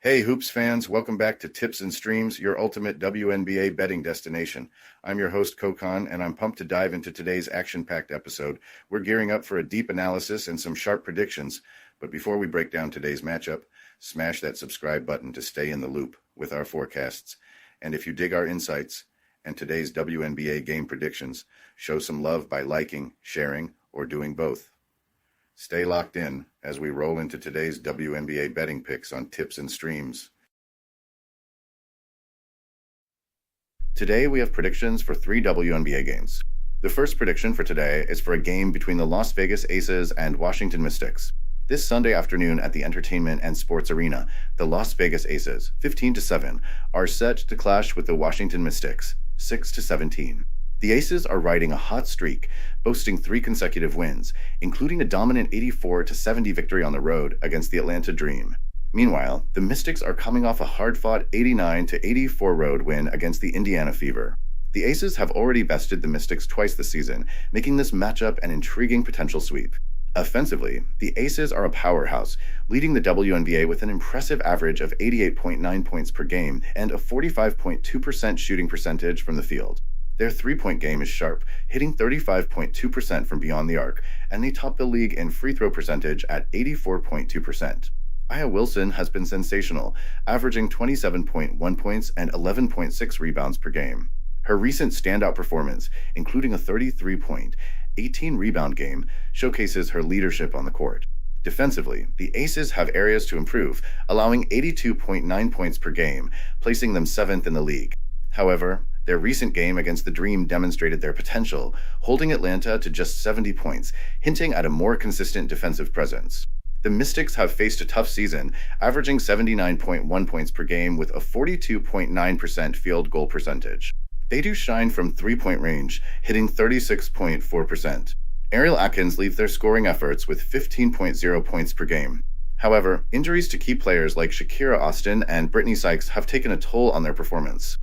Hey, Hoops fans, welcome back to Tips and Streams, your ultimate WNBA betting destination. I'm your host, Kokon, and I'm pumped to dive into today's action-packed episode. We're gearing up for a deep analysis and some sharp predictions. But before we break down today's matchup, smash that subscribe button to stay in the loop with our forecasts. And if you dig our insights and today's WNBA game predictions, show some love by liking, sharing, or doing both. Stay locked in as we roll into today's WNBA betting picks on Tips and Streams. Today we have predictions for 3 WNBA games. The first prediction for today is for a game between the Las Vegas Aces and Washington Mystics. This Sunday afternoon at the Entertainment and Sports Arena, the Las Vegas Aces, 15-7, are set to clash with the Washington Mystics, 6-17. The Aces are riding a hot streak, boasting 3 consecutive wins, including a dominant 84-70 victory on the road against the Atlanta Dream. Meanwhile, the Mystics are coming off a hard-fought 89-84 road win against the Indiana Fever. The Aces have already bested the Mystics twice this season, making this matchup an intriguing potential sweep. Offensively, the Aces are a powerhouse, leading the WNBA with an impressive average of 88.9 points per game and a 45.2% shooting percentage from the field. Their three-point game is sharp, hitting 35.2% from beyond the arc, and they top the league in free throw percentage at 84.2%. Aya Wilson has been sensational, averaging 27.1 points and 11.6 rebounds per game. Her recent standout performance, including a 33-point, 18-rebound game, showcases her leadership on the court. Defensively, the Aces have areas to improve, allowing 82.9 points per game, placing them 7th in the league. However, their recent game against the Dream demonstrated their potential, holding Atlanta to just 70 points, hinting at a more consistent defensive presence. The Mystics have faced a tough season, averaging 79.1 points per game with a 42.9% field goal percentage. They do shine from three-point range, hitting 36.4%. Ariel Atkins leads their scoring efforts with 15.0 points per game. However, injuries to key players like Shakira Austin and Brittany Sykes have taken a toll on their performance.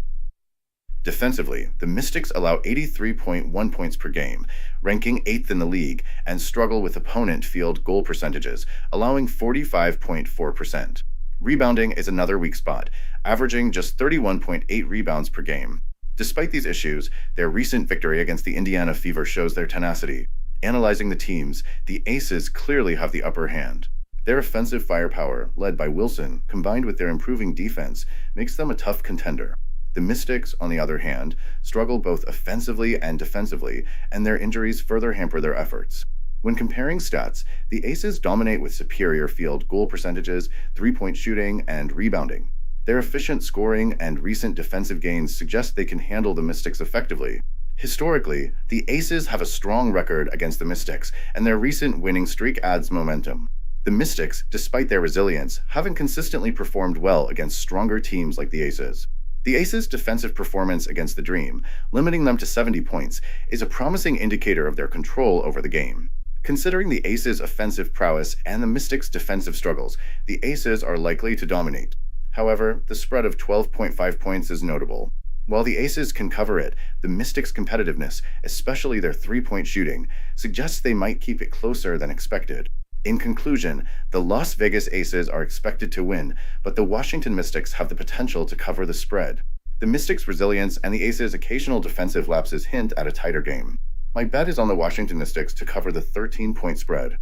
Defensively, the Mystics allow 83.1 points per game, ranking 8th in the league, and struggle with opponent field goal percentages, allowing 45.4%. Rebounding is another weak spot, averaging just 31.8 rebounds per game. Despite these issues, their recent victory against the Indiana Fever shows their tenacity. Analyzing the teams, the Aces clearly have the upper hand. Their offensive firepower, led by Wilson, combined with their improving defense, makes them a tough contender. The Mystics, on the other hand, struggle both offensively and defensively, and their injuries further hamper their efforts. When comparing stats, the Aces dominate with superior field goal percentages, three-point shooting, and rebounding. Their efficient scoring and recent defensive gains suggest they can handle the Mystics effectively. Historically, the Aces have a strong record against the Mystics, and their recent winning streak adds momentum. The Mystics, despite their resilience, haven't consistently performed well against stronger teams like the Aces. The Aces' defensive performance against the Dream, limiting them to 70 points, is a promising indicator of their control over the game. Considering the Aces' offensive prowess and the Mystics' defensive struggles, the Aces are likely to dominate. However, the spread of 12.5 points is notable. While the Aces can cover it, the Mystics' competitiveness, especially their three-point shooting, suggests they might keep it closer than expected. In conclusion, the Las Vegas Aces are expected to win, but the Washington Mystics have the potential to cover the spread. The Mystics' resilience and the Aces' occasional defensive lapses hint at a tighter game. My bet is on the Washington Mystics to cover the 13-point spread.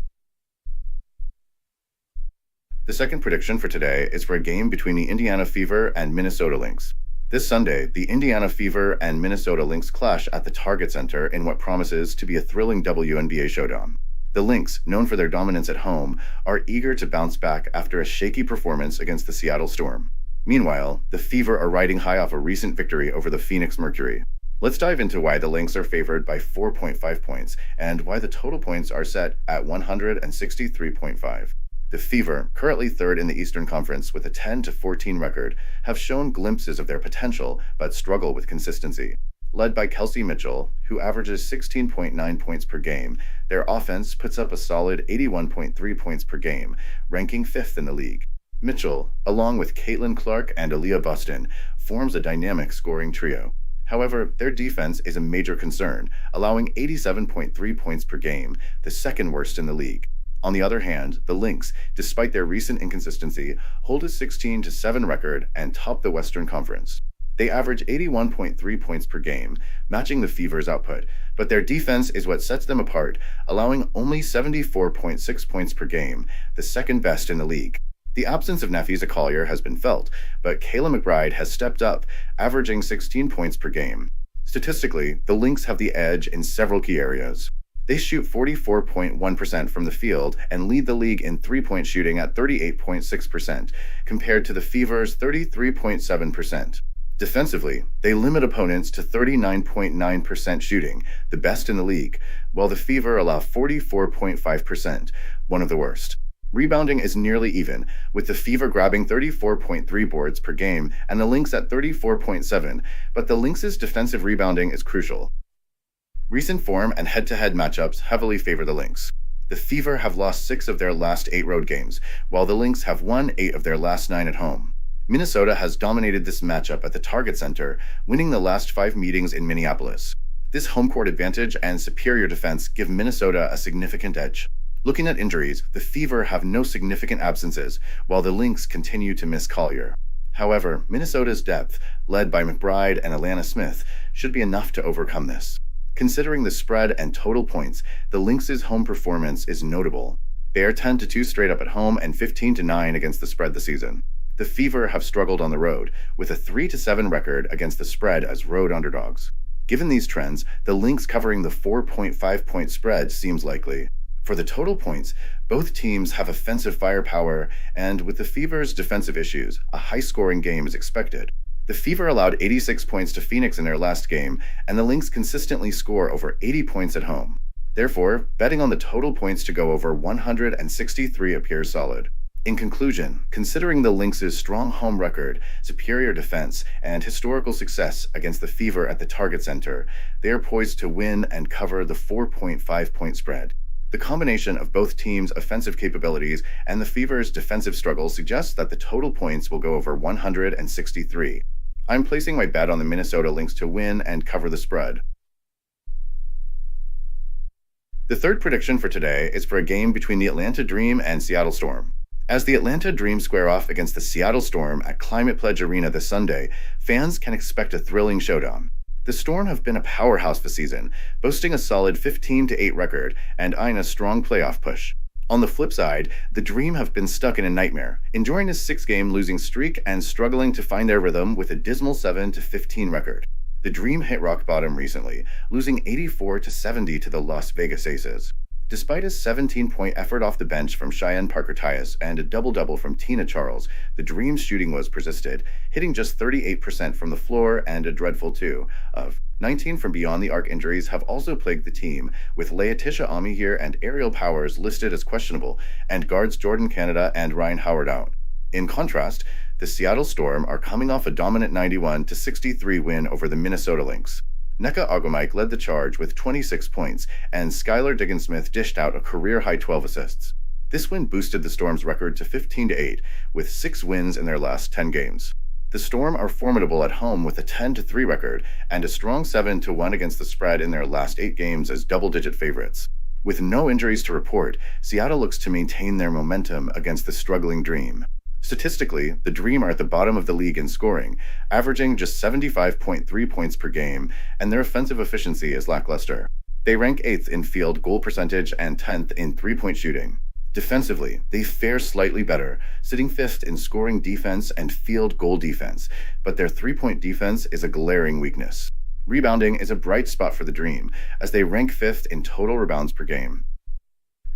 The second prediction for today is for a game between the Indiana Fever and Minnesota Lynx. This Sunday, the Indiana Fever and Minnesota Lynx clash at the Target Center in what promises to be a thrilling WNBA showdown. The Lynx, known for their dominance at home, are eager to bounce back after a shaky performance against the Seattle Storm. Meanwhile, the Fever are riding high off a recent victory over the Phoenix Mercury. Let's dive into why the Lynx are favored by 4.5 points and why the total points are set at 163.5. The Fever, currently third in the Eastern Conference with a 10-14 record, have shown glimpses of their potential but struggle with consistency. Led by Kelsey Mitchell, who averages 16.9 points per game, their offense puts up a solid 81.3 points per game, ranking 5th in the league. Mitchell, along with Caitlin Clark and Aaliyah Buston, forms a dynamic scoring trio. However, their defense is a major concern, allowing 87.3 points per game, the second worst in the league. On the other hand, the Lynx, despite their recent inconsistency, hold a 16-7 record and top the Western Conference. They average 81.3 points per game, matching the Fever's output, but their defense is what sets them apart, allowing only 74.6 points per game, the second best in the league. The absence of Nafisa Collier has been felt, but Kayla McBride has stepped up, averaging 16 points per game. Statistically, the Lynx have the edge in several key areas. They shoot 44.1% from the field and lead the league in three-point shooting at 38.6%, compared to the Fever's 33.7%. Defensively, they limit opponents to 39.9% shooting, the best in the league, while the Fever allow 44.5%, one of the worst. Rebounding is nearly even, with the Fever grabbing 34.3 boards per game and the Lynx at 34.7, but the Lynx's defensive rebounding is crucial. Recent form and head-to-head matchups heavily favor the Lynx. The Fever have lost 6 of their last 8 road games, while the Lynx have won 8 of their last 9 at home. Minnesota has dominated this matchup at the Target Center, winning the last 5 meetings in Minneapolis. This home court advantage and superior defense give Minnesota a significant edge. Looking at injuries, the Fever have no significant absences, while the Lynx continue to miss Collier. However, Minnesota's depth, led by McBride and Alana Smith, should be enough to overcome this. Considering the spread and total points, the Lynx's home performance is notable. They are 10-2 straight up at home and 15-9 against the spread this season. The Fever have struggled on the road, with a 3-7 record against the spread as road underdogs. Given these trends, the Lynx covering the 4.5-point spread seems likely. For the total points, both teams have offensive firepower, and with the Fever's defensive issues, a high-scoring game is expected. The Fever allowed 86 points to Phoenix in their last game, and the Lynx consistently score over 80 points at home. Therefore, betting on the total points to go over 163 appears solid. In conclusion, considering the Lynx's strong home record, superior defense, and historical success against the Fever at the Target Center, they are poised to win and cover the 4.5-point spread. The combination of both teams' offensive capabilities and the Fever's defensive struggles suggests that the total points will go over 163. I'm placing my bet on the Minnesota Lynx to win and cover the spread. The third prediction for today is for a game between the Atlanta Dream and Seattle Storm. As the Atlanta Dream square off against the Seattle Storm at Climate Pledge Arena this Sunday, fans can expect a thrilling showdown. The Storm have been a powerhouse this season, boasting a solid 15-8 record and eyeing a strong playoff push. On the flip side, the Dream have been stuck in a nightmare, enjoying a 6-game losing streak and struggling to find their rhythm with a dismal 7-15 record. The Dream hit rock bottom recently, losing 84-70 to the Las Vegas Aces. Despite a 17-point effort off the bench from Cheyenne Parker-Tyus and a double-double from Tina Charles, the Dream's shooting was persisted, hitting just 38% from the floor and a dreadful 2 of 19 from beyond the arc. Injuries have also plagued the team, with Laetitia Amihir and Aerial Powers listed as questionable, and guards Jordan Canada and Ryan Howard out. In contrast, the Seattle Storm are coming off a dominant 91-63 win over the Minnesota Lynx. Nneka Ogwumike led the charge with 26 points, and Skylar Diggins-Smith dished out a career-high 12 assists. This win boosted the Storm's record to 15-8, with 6 wins in their last 10 games. The Storm are formidable at home with a 10-3 record and a strong 7-1 against the spread in their last 8 games as double-digit favorites. With no injuries to report, Seattle looks to maintain their momentum against the struggling Dream. Statistically, the Dream are at the bottom of the league in scoring, averaging just 75.3 points per game, and their offensive efficiency is lackluster. They rank 8th in field goal percentage and 10th in three-point shooting. Defensively, they fare slightly better, sitting 5th in scoring defense and field goal defense, but their three-point defense is a glaring weakness. Rebounding is a bright spot for the Dream, as they rank 5th in total rebounds per game.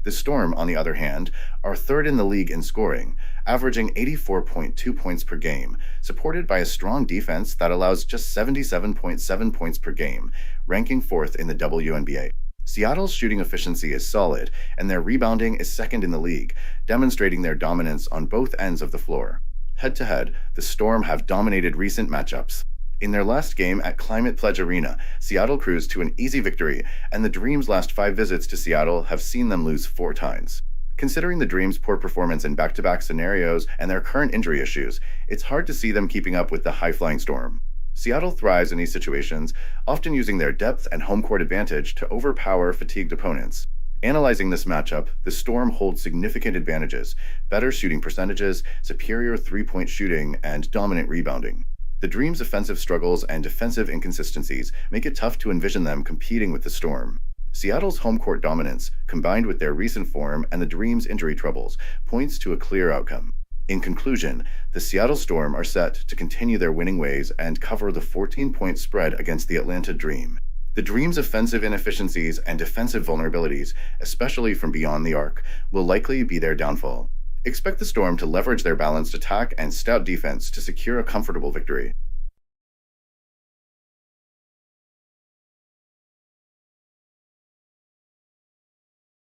The Storm, on the other hand, are 3rd in the league in scoring, averaging 84.2 points per game, supported by a strong defense that allows just 77.7 points per game, ranking 4th in the WNBA. Seattle's shooting efficiency is solid, and their rebounding is 2nd in the league, demonstrating their dominance on both ends of the floor. Head-to-head, the Storm have dominated recent matchups. In their last game at Climate Pledge Arena, Seattle cruised to an easy victory, and the Dream's last 5 visits to Seattle have seen them lose 4 times. Considering the Dream's poor performance in back-to-back scenarios and their current injury issues, it's hard to see them keeping up with the high-flying Storm. Seattle thrives in these situations, often using their depth and home court advantage to overpower fatigued opponents. Analyzing this matchup, the Storm holds significant advantages: better shooting percentages, superior three-point shooting, and dominant rebounding. The Dream's offensive struggles and defensive inconsistencies make it tough to envision them competing with the Storm. Seattle's home court dominance, combined with their recent form and the Dream's injury troubles, points to a clear outcome. In conclusion, the Seattle Storm are set to continue their winning ways and cover the 14-point spread against the Atlanta Dream. The Dream's offensive inefficiencies and defensive vulnerabilities, especially from beyond the arc, will likely be their downfall. Expect the Storm to leverage their balanced attack and stout defense to secure a comfortable victory.